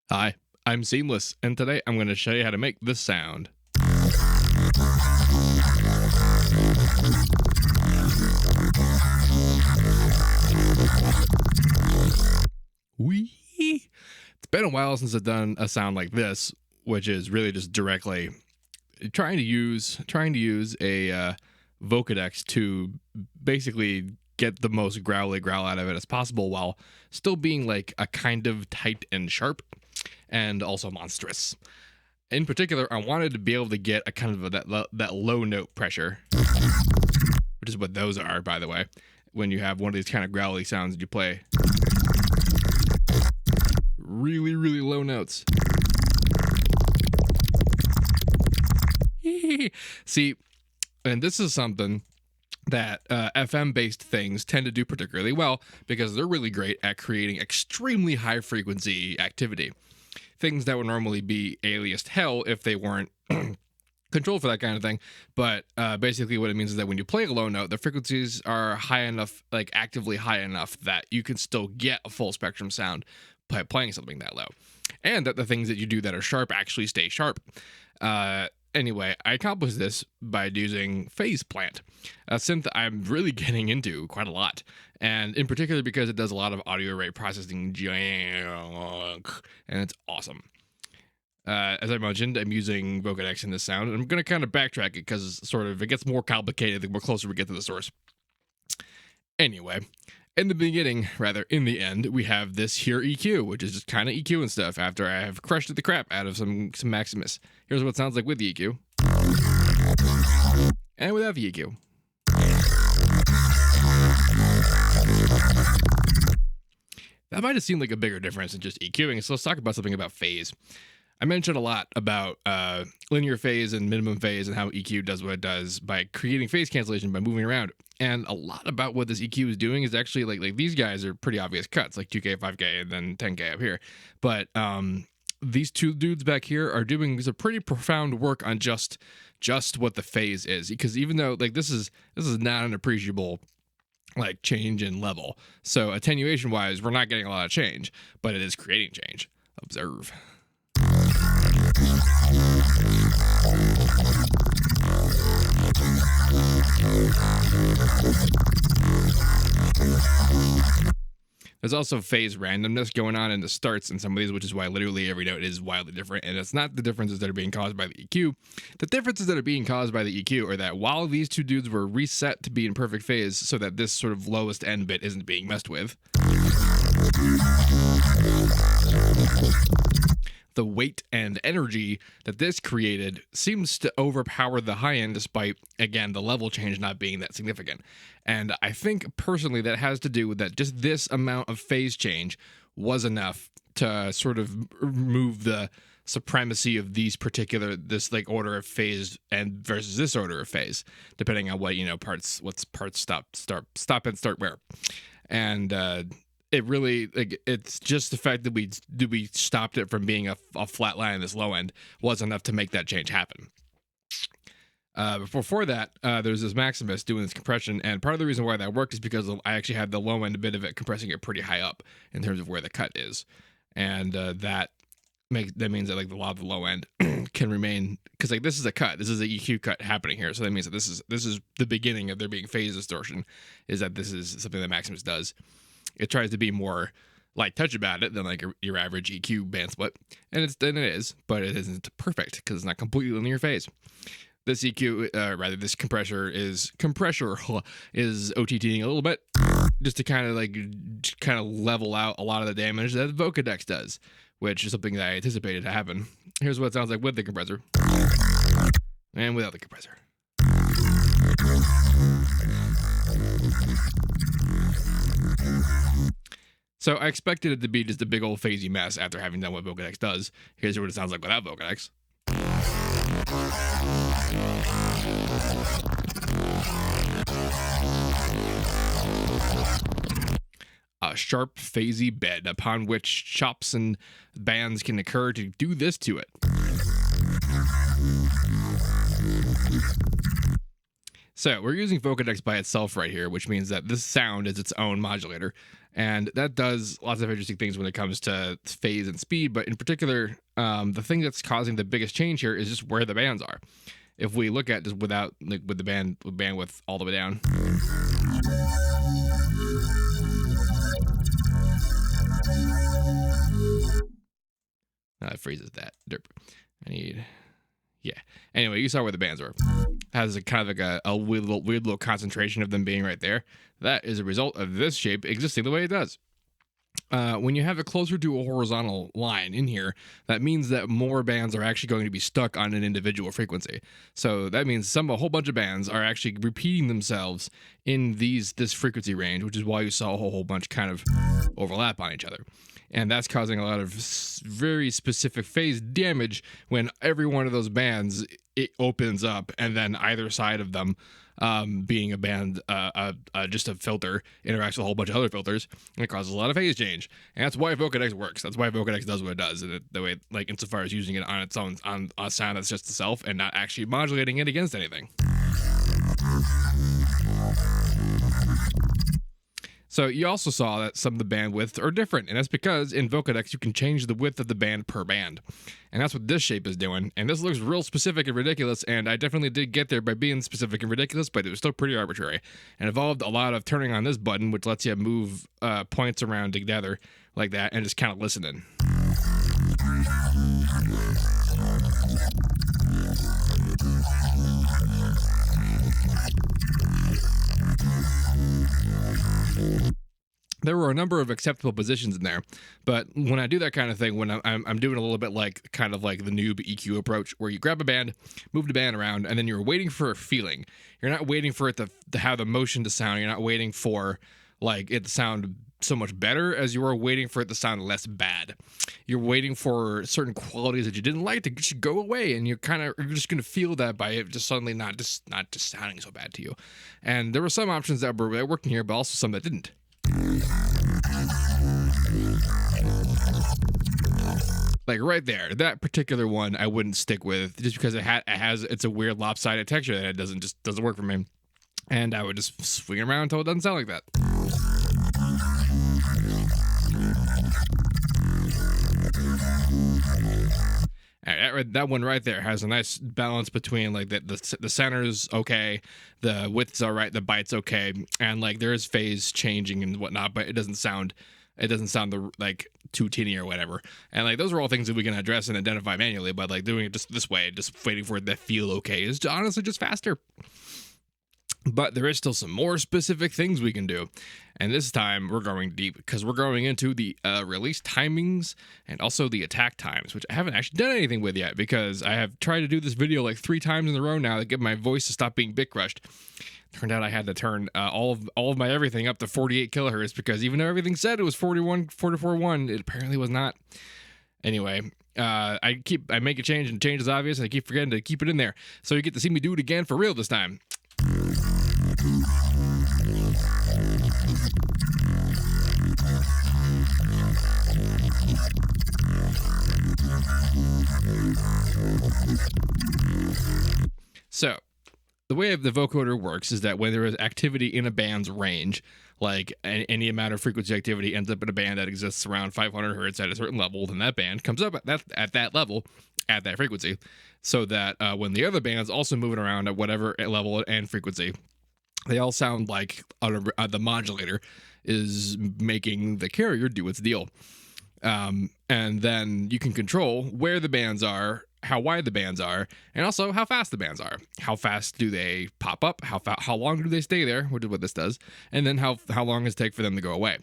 Hi, I'm Seamless, and today I'm going to show you how to make this sound. Wee! It's been a while since I've done a sound like this, which is really just directly trying to use a Vocodex to basically get the most growly growl out of it as possible while still being like a kind of tight and sharp and also monstrous. In particular, I wanted to be able to get a kind of that low note pressure, which is what those are, by the way, when you have one of these kind of growly sounds that you play really, really low notes. See, and this is something that FM-based things tend to do particularly well because they're really great at creating extremely high frequency activity. Things that would normally be aliased hell if they weren't controlled for that kind of thing. But basically what it means is that when you play a low note, the frequencies are high enough, like actively high enough, that you can still get a full spectrum sound by playing something that low. And that the things that you do that are sharp actually stay sharp. Anyway, I accomplished this by using Phase Plant, a synth I'm really getting into quite a lot, and in particular because it does a lot of audio rate processing junk, and it's awesome. As I mentioned, I'm using Vocodex in this sound, and I'm going to kind of backtrack it because it gets more complicated the more closer we get to the source. Anyway, in the end, we have this here EQ, which is just kind of EQ and stuff after I have crushed the crap out of some Maximus. Here's what it sounds like with the EQ. And without the EQ. That might have seemed like a bigger difference than just EQing, so let's talk about something about phase. I mentioned a lot about linear phase and minimum phase and how EQ does what it does by creating phase cancellation by moving around. And a lot about what this EQ is doing is actually like these guys are pretty obvious cuts, like 2K, 5K, and then 10K up here. But these two dudes back here are doing some pretty profound work on just what the phase is. Because even though like this is not an appreciable like change in level. So attenuation wise, we're not getting a lot of change, but it is creating change. Observe. There's also phase randomness going on in the starts in some of these, which is why literally every note is wildly different. And it's not the differences that are being caused by the EQ. The differences that are being caused by the EQ are that while these two dudes were reset to be in perfect phase so that this sort of lowest end bit isn't being messed with, the weight and energy that this created seems to overpower the high end despite, again, the level change not being that significant. And I think personally that has to do with that just this amount of phase change was enough to sort of remove the supremacy of this like order of phase and versus this order of phase, depending on what, parts stop and start where. And it really, like, it's just the fact that we stopped it from being a flat line in this low end was enough to make that change happen. Before that, there's this Maximus doing this compression, and part of the reason why that worked is because I actually had the low end bit of it compressing it pretty high up in terms of where the cut is, and that means that like a lot of the low end can remain, because like this is a cut, this is an EQ cut happening here, so that means that this is the beginning of there being phase distortion, is that this is something that Maximus does. It tries to be more light touch about it than like your average EQ band split, and it is, but it isn't perfect because it's not completely linear phase. This EQ, this compressor is OTTing a little bit, just to kind of level out a lot of the damage that Vocodex does, which is something that I anticipated to happen. Here's what it sounds like with the compressor, and without the compressor. So I expected it to be just a big old phasey mess after having done what Vocodex does. Here's what it sounds like without Vocodex. A sharp, phasey bed upon which chops and bands can occur to do this to it. So we're using Vocodex by itself right here, which means that this sound is its own modulator. And that does lots of interesting things when it comes to phase and speed. But in particular, the thing that's causing the biggest change here is just where the bands are. If we look at just without, like, with the bandwidth all the way down. It freezes that. Derp. I need, yeah. Anyway, you saw where the bands are. Has a kind of like a weird little concentration of them being right there. That is a result of this shape existing the way it does. When you have it closer to a horizontal line in here, that means that more bands are actually going to be stuck on an individual frequency. So that means a whole bunch of bands are actually repeating themselves in this frequency range, which is why you saw a whole bunch kind of overlap on each other. And that's causing a lot of very specific phase damage when every one of those bands, it opens up, and then either side of them, being a band, just a filter, interacts with a whole bunch of other filters, and it causes a lot of phase change. And that's why Vocodex works. That's why Vocodex does what it does, and the way, like, insofar as using it on its own, on a sound that's just itself, and not actually modulating it against anything. So you also saw that some of the bandwidths are different, and that's because in Vocodex you can change the width of the band per band. And that's what this shape is doing. And this looks real specific and ridiculous, and I definitely did get there by being specific and ridiculous, but it was still pretty arbitrary. And involved a lot of turning on this button, which lets you move points around together like that, and just kind of listening. There were a number of acceptable positions in there, but when I do that kind of thing, when I'm doing a little bit like kind of like the noob EQ approach, where you grab a band, move the band around, and then you're waiting for a feeling. You're not waiting for it to have the motion to sound. You're not waiting for like it to sound so much better as you are waiting for it to sound less bad. You're waiting for certain qualities that you didn't like to just go away, and you're just going to feel that by it just suddenly not just sounding so bad to you. And there were some options that worked in here, but also some that didn't. Like right there, that particular one I wouldn't stick with, just because it's a weird lopsided texture that it doesn't work for me, and I would just swing it around until it doesn't sound like that. That one right there has a nice balance between like the center's okay, the width's all right, the bite's okay, and like there is phase changing and whatnot, but it doesn't sound like too tinny or whatever. And like those are all things that we can address and identify manually, but like doing it just this way, just waiting for it to feel okay, is honestly just faster. But there is still some more specific things we can do. And this time we're going deep, because we're going into the release timings and also the attack times, which I haven't actually done anything with yet, because I have tried to do this video like 3 times in a row now to get my voice to stop being bit crushed. Turned out I had to turn all of my everything up to 48 kilohertz, because even though everything said it was 44.1, it apparently was not. Anyway, I make a change, and change is obvious, and I keep forgetting to keep it in there. So you get to see me do it again for real this time. So, the way the vocoder works is that when there is activity in a band's range, like any amount of frequency activity ends up in a band that exists around 500 hertz at a certain level, then that band comes up at that level, at that frequency, so that when the other band's also moving around at whatever level and frequency, they all sound like the modulator is making the carrier do its deal. And then you can control where the bands are, how wide the bands are, and also how fast the bands are. How fast do they pop up? How long do they stay there, which is what this does, and then how long does it take for them to go away.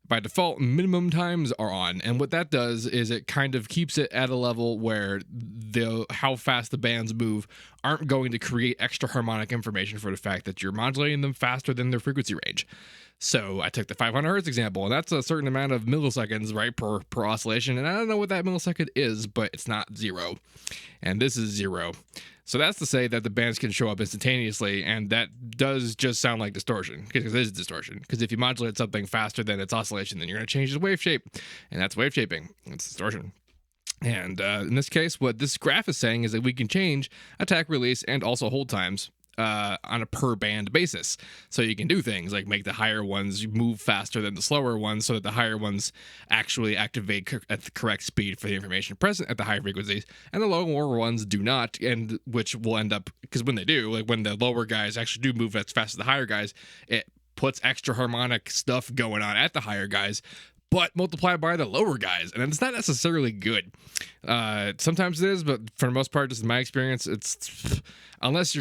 By default, minimum times are on, and what that does is it kind of keeps it at a level where how fast the bands move aren't going to create extra harmonic information for the fact that you're modulating them faster than their frequency range. So I took the 500 hertz example, and that's a certain amount of milliseconds, right, per oscillation, and I don't know what that millisecond is, but it's not 0, and this is 0. So that's to say that the bands can show up instantaneously, and that does just sound like distortion, because it is distortion. Because if you modulate something faster than its oscillation, then you're going to change the wave shape, and that's wave shaping. It's distortion. And in this case, what this graph is saying is that we can change attack, release, and also hold times on a per band basis. So you can do things like make the higher ones move faster than the slower ones, so that the higher ones actually activate at the correct speed for the information present at the high frequencies, and the lower ones do not, and which will end up, because when they do, like when the lower guys actually do move as fast as the higher guys, it puts extra harmonic stuff going on at the higher guys, but multiplied by the lower guys, and it's not necessarily good. Sometimes it is, but for the most part, just in my experience, it's unless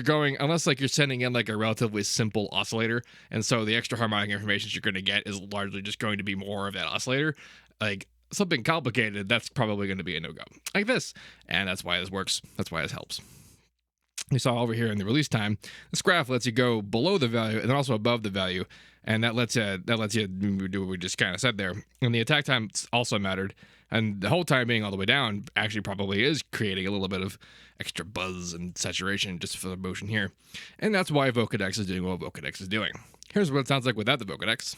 like you're sending in like a relatively simple oscillator, and so the extra harmonic information you're going to get is largely just going to be more of that oscillator. Like something complicated, that's probably going to be a no-go, like this, and that's why this works. That's why this helps. You saw over here in the release time, this graph lets you go below the value and then also above the value, and that lets you do what we just kind of said there. And the attack time also mattered, and the whole time being all the way down actually probably is creating a little bit of extra buzz and saturation just for the motion here, and that's why Vocodex is doing what Vocodex is doing. Here's what it sounds like without the Vocodex.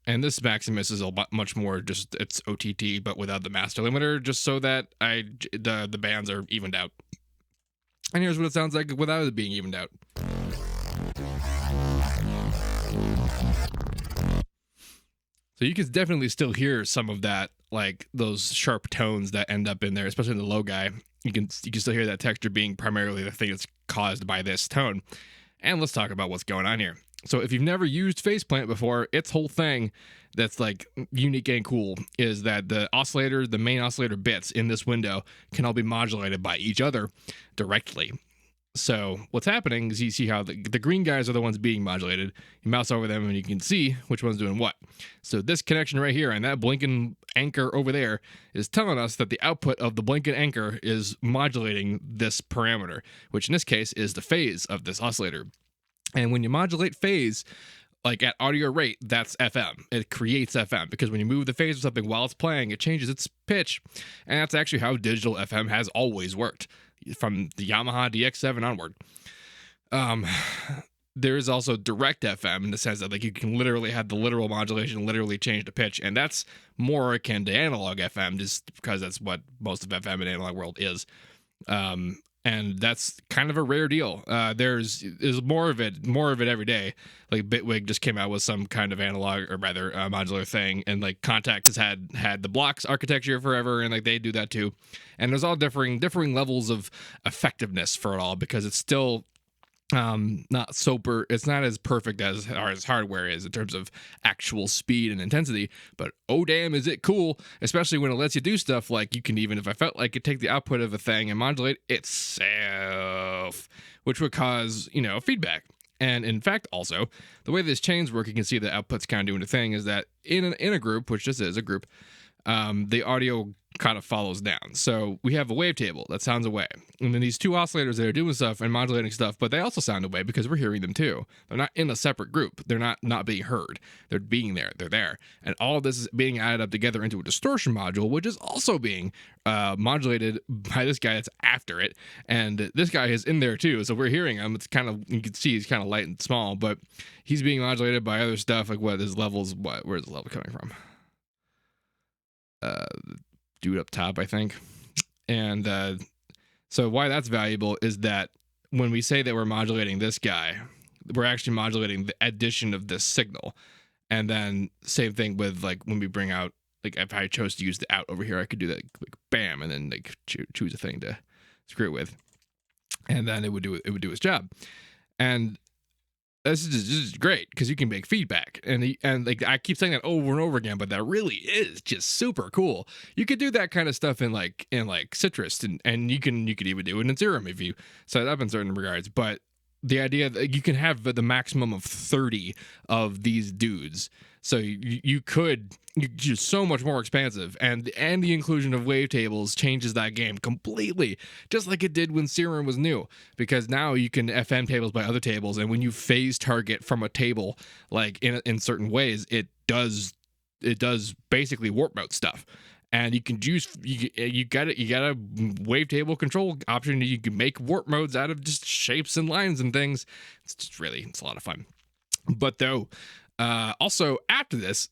And this Maximus is a much more just, it's OTT, but without the master limiter, just so that the bands are evened out. And here's what it sounds like without it being evened out. So you can definitely still hear some of that, like those sharp tones that end up in there, especially in the low guy. You can still hear that texture being primarily the thing that's caused by this tone. And let's talk about what's going on here. So if you've never used Faceplant before, its whole thing that's like unique and cool is that the main oscillator bits in this window can all be modulated by each other directly. So what's happening is you see how the green guys are the ones being modulated. You mouse over them and you can see which one's doing what. So this connection right here and that blinking anchor over there is telling us that the output of the blinking anchor is modulating this parameter, which in this case is the phase of this oscillator. And when you modulate phase, like at audio rate, that's FM. It creates FM, because when you move the phase of something while it's playing, it changes its pitch. And that's actually how digital FM has always worked, from the Yamaha DX7 onward. There is also direct FM in the sense that like you can literally have the literal modulation literally change the pitch, and that's more akin to analog FM, just because that's what most of FM in analog world is. And that's kind of a rare deal. There's more of it every day. Like Bitwig just came out with some kind of analog, or rather modular thing, and like Contact has had the blocks architecture forever, and like they do that too. And there's all differing levels of effectiveness for it all, because it's still it's not as perfect as hardware is in terms of actual speed and intensity, but oh damn is it cool, especially when it lets you do stuff like you can, even if I felt like it, take the output of a thing and modulate itself, which would cause feedback. And in fact, also the way these chains work, you can see the outputs kind of doing a thing, is that in a group, which this is a group, the audio kind of follows down. So we have a wavetable that sounds away, and then these two oscillators that are doing stuff and modulating stuff, but they also sound away because we're hearing them too. They're not in a separate group. They're not being heard. They're being there. They're there. And all of this is being added up together into a distortion module, which is also being modulated by this guy that's after it. And this guy is in there too. So we're hearing him. It's kind of, you can see he's kind of light and small, but he's being modulated by other stuff. Like what his levels, where's the level coming from? Dude up top, I think. And so why that's valuable is that when we say that we're modulating this guy, we're actually modulating the addition of this signal. And then same thing with like when we bring out, like if I chose to use the out over here, I could do that, like bam, and then like choose a thing to screw it with, and then it would do its job. And this is great because you can make feedback, and like I keep saying that over and over again, but that really is just super cool. You could do that kind of stuff in Citrus, and you could even do it in Serum if you set it up in certain regards. But the idea that you can have the maximum of 30 of these dudes, so you just so much more expansive, and the inclusion of wavetables changes that game completely, just like it did when Serum was new, because now you can FM tables by other tables, and when you phase target from a table, like in certain ways, it does basically warp mode stuff. And you can you got a wavetable control option. You can make warp modes out of just shapes and lines and things. It's a lot of fun. But though, also after this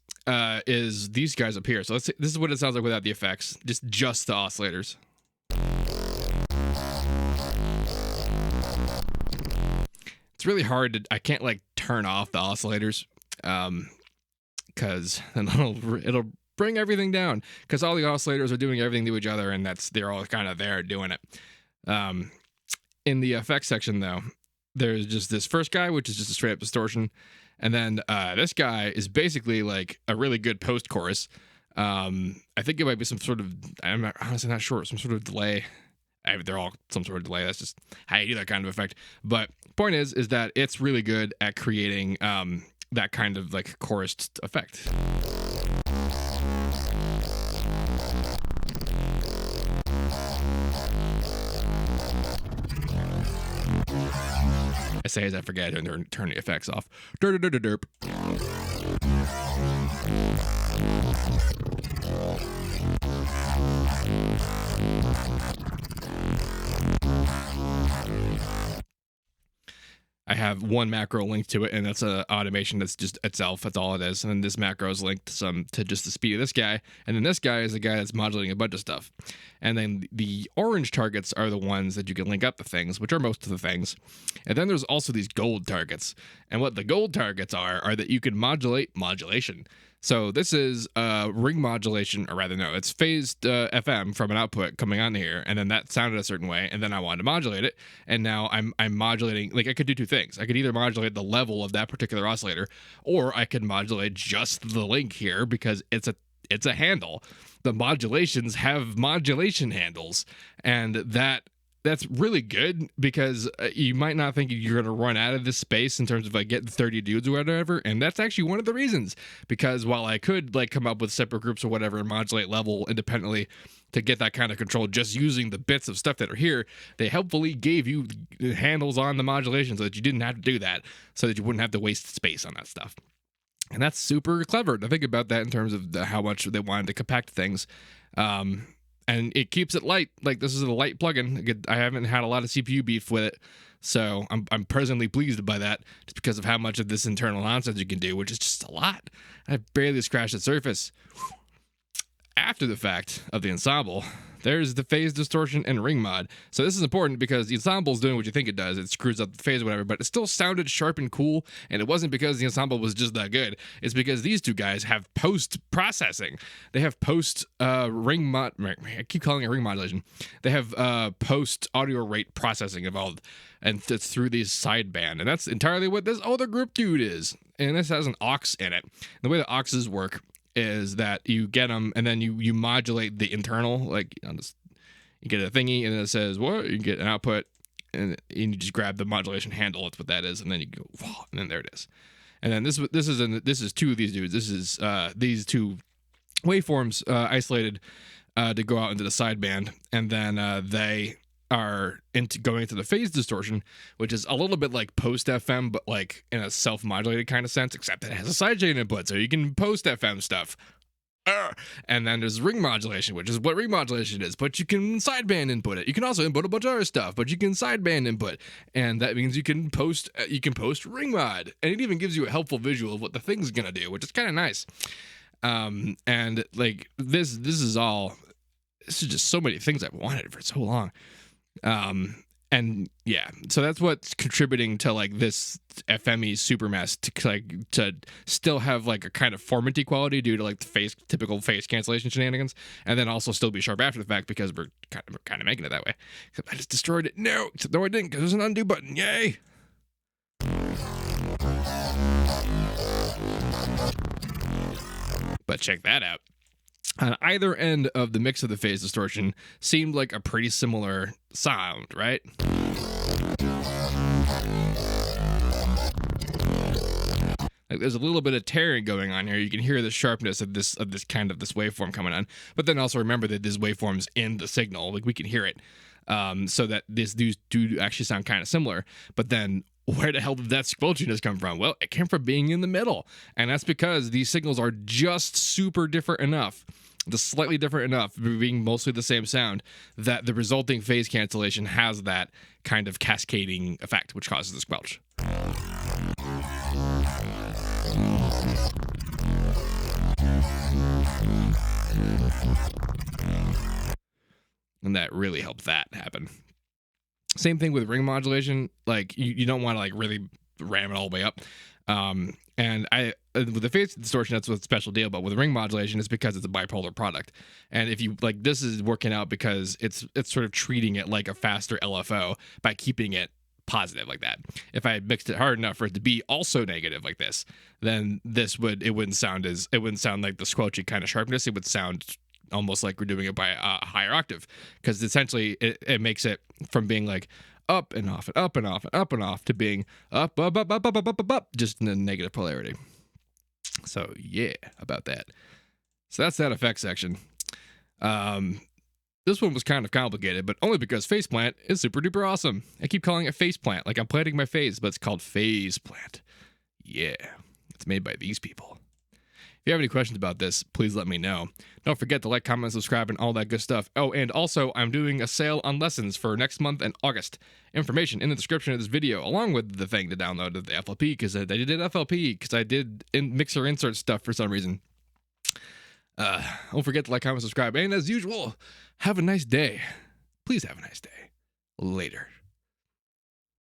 is these guys up here. So this is what it sounds like without the effects, just the oscillators. It's really hard to, I can't like turn off the oscillators, because then it'll bring everything down, because all the oscillators are doing everything to each other, and they're all kind of there doing it. In the effects section though, there's just this first guy, which is just a straight up distortion, and then this guy is basically like a really good post chorus. I think it might be some sort of, I'm honestly not sure, some sort of delay. They're all some sort of delay. That's just how you do that kind of effect. But point is that it's really good at creating that kind of like chorused effect. I say as I forget to turn the effects off. Derp. I have one macro linked to it, and that's an automation that's just itself. That's all it is. And then this macro is linked to just the speed of this guy. And then this guy is the guy that's modulating a bunch of stuff. And then the orange targets are the ones that you can link up to things, which are most of the things. And then there's also these gold targets. And what the gold targets are that you can modulate modulation. So this is ring modulation, or rather, no, it's phased FM from an output coming on here, and then that sounded a certain way, and then I wanted to modulate it, and now I'm modulating. Like, I could do two things. I could either modulate the level of that particular oscillator, or I could modulate just the link here, because it's a handle. The modulations have modulation handles, and that's really good, because you might not think you're going to run out of this space in terms of like getting 30 dudes or whatever. And that's actually one of the reasons, because while I could like come up with separate groups or whatever and modulate level independently to get that kind of control just using the bits of stuff that are here, they helpfully gave you handles on the modulation so that you didn't have to do that, so that you wouldn't have to waste space on that stuff. And that's super clever to think about that in terms of how much they wanted to compact things. And it keeps it light. Like, this is a light plugin. I haven't had a lot of CPU beef with it, so I'm presently pleased by that, just because of how much of this internal nonsense you can do, which is just a lot. I've barely scratched the surface. After the fact of the ensemble, there's the phase distortion and ring mod. So this is important because the ensemble is doing what you think it does. It screws up the phase or whatever, but it still sounded sharp and cool. And it wasn't because the ensemble was just that good. It's because these two guys have post processing. They have post ring mod. I keep calling it ring modulation. They have post audio rate processing involved, and it's through these sideband. And that's entirely what this other group dude is. And this has an aux in it. The way the auxes work is that you get them, and then you modulate the internal, like you get a thingy, and then it says what, you get an output, and you just grab the modulation handle. That's what that is, and then you go, and then there it is. And then this is two of these dudes. This is these two waveforms isolated to go out into the sideband, and then they are going into the phase distortion, which is a little bit like post FM, but like in a self-modulated kind of sense, except it has a sidechain input, so you can post FM stuff. And then there's ring modulation, which is what ring modulation is, but you can sideband input it. You can also input a bunch of other stuff, but you can sideband input, and that means you can post ring mod, and it even gives you a helpful visual of what the thing's gonna do, which is kind of nice. And like this is just so many things I've wanted for so long. And yeah, so that's what's contributing to like this FME super mess to still have like a kind of formanty quality due to like the typical phase cancellation shenanigans, and then also still be sharp after the fact because we're kind of making it that way. Except I just destroyed it. No, I didn't, because there's an undo button. Yay! But check that out. On either end of the mix of the phase distortion seemed like a pretty similar sound, right? Like, there's a little bit of tearing going on here. You can hear the sharpness of this waveform coming on, but then also remember that this waveform's in the signal. Like, we can hear it, so that these do actually sound kind of similar. But then, where the hell did that squelchiness come from? Well, it came from being in the middle, and that's because these signals are just super different enough, just slightly different enough, being mostly the same sound, that the resulting phase cancellation has that kind of cascading effect, which causes the squelch. And that really helped that happen. Same thing with ring modulation. Like you don't want to like really ram it all the way up. And with the phase distortion, that's what's a special deal. But with ring modulation, it's because it's a bipolar product. And if you like, this is working out because it's sort of treating it like a faster LFO by keeping it positive like that. If I mixed it hard enough for it to be also negative like this, then it wouldn't sound like the squelchy kind of sharpness. It would sound almost like we're doing it by a higher octave, because essentially it makes it from being like up and off and up and off and up and off to being up, just in a negative polarity. So yeah, about that. So that's that effect section. This one was kind of complicated, but only because faceplant is super duper awesome. I keep calling it faceplant, like I'm planting my face, but it's called faceplant. Yeah, it's made by these people. If you have any questions about this, please let me know. Don't forget to like, comment, subscribe, and all that good stuff. Oh, and also, I'm doing a sale on lessons for next month and August. Information in the description of this video, along with the thing to download of the FLP, because I did FLP, because I did mixer insert stuff for some reason. Don't forget to like, comment, subscribe, and as usual, have a nice day. Please have a nice day. Later.